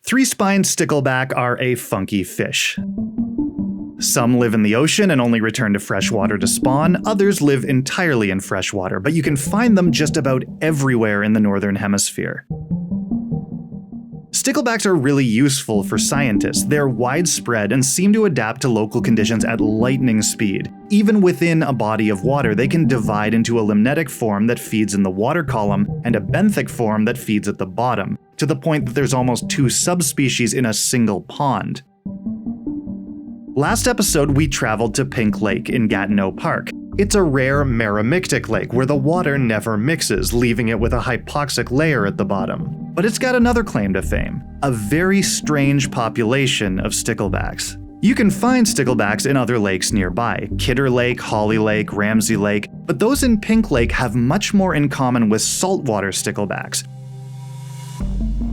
Three-spined stickleback are a funky fish. Some live in the ocean and only return to freshwater to spawn, others live entirely in freshwater, but you can find them just about everywhere in the Northern Hemisphere. Sticklebacks are really useful for scientists. They're widespread and seem to adapt to local conditions at lightning speed. Even within a body of water, they can divide into a limnetic form that feeds in the water column and a benthic form that feeds at the bottom, to the point that there's almost 2 subspecies in a single pond. Last episode, we traveled to Pink Lake in Gatineau Park. It's a rare meromictic lake where the water never mixes, leaving it with a hypoxic layer at the bottom. But it's got another claim to fame: a very strange population of sticklebacks. You can find sticklebacks in other lakes nearby: Kidder Lake, Holly Lake, Ramsey Lake, but those in Pink Lake have much more in common with saltwater sticklebacks.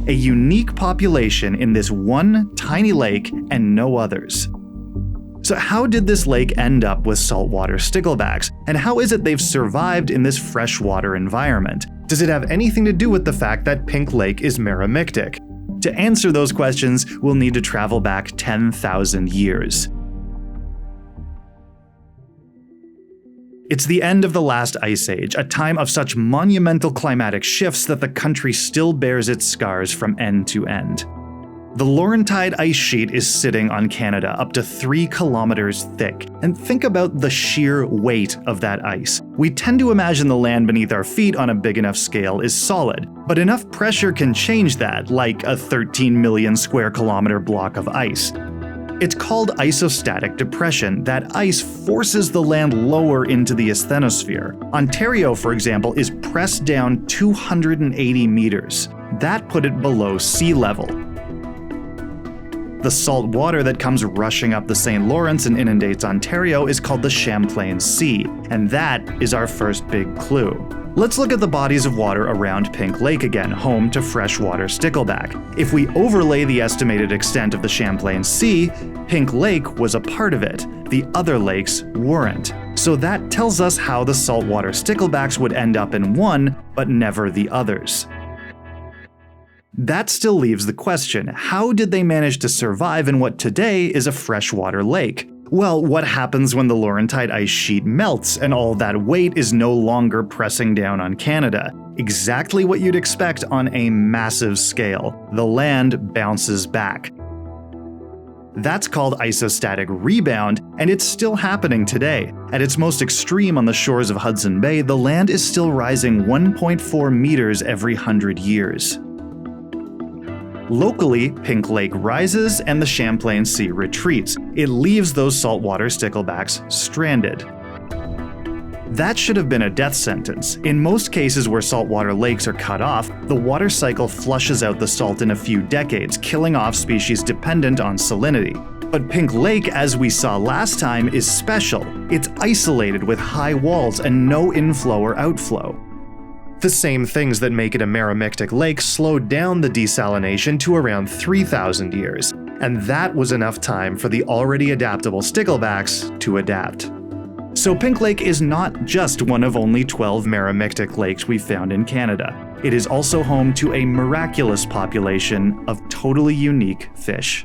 A unique population in this one tiny lake and no others. So how did this lake end up with saltwater sticklebacks, and how is it they've survived in this freshwater environment? Does it have anything to do with the fact that Pink Lake is meromictic? To answer those questions, we'll need to travel back 10,000 years. It's the end of the last ice age, a time of such monumental climatic shifts that the country still bears its scars from end to end. The Laurentide ice sheet is sitting on Canada up to 3 kilometers thick, and think about the sheer weight of that ice. We tend to imagine the land beneath our feet on a big enough scale is solid, but enough pressure can change that, like a 13 million square kilometer block of ice. It's called isostatic depression. That ice forces the land lower into the asthenosphere. Ontario, for example, is pressed down 280 meters. That put it below sea level. The salt water that comes rushing up the St. Lawrence and inundates Ontario is called the Champlain Sea, and that is our first big clue. Let's look at the bodies of water around Pink Lake again, home to freshwater stickleback. If we overlay the estimated extent of the Champlain Sea, Pink Lake was a part of it. The other lakes weren't. So that tells us how the saltwater sticklebacks would end up in one, but never the others. That still leaves the question: how did they manage to survive in what today is a freshwater lake? Well, what happens when the Laurentide ice sheet melts and all that weight is no longer pressing down on Canada? Exactly what you'd expect on a massive scale. The land bounces back. That's called isostatic rebound, and it's still happening today. At its most extreme on the shores of Hudson Bay, the land is still rising 1.4 meters every 100 years. Locally, Pink Lake rises and the Champlain Sea retreats. It leaves those saltwater sticklebacks stranded. That should have been a death sentence. In most cases where saltwater lakes are cut off, the water cycle flushes out the salt in a few decades, killing off species dependent on salinity. But Pink Lake, as we saw last time, is special. It's isolated with high walls and no inflow or outflow. The same things that make it a meromictic lake slowed down the desalination to around 3,000 years, and that was enough time for the already adaptable sticklebacks to adapt. So Pink Lake is not just one of only 12 meromictic lakes we found in Canada. It is also home to a miraculous population of totally unique fish.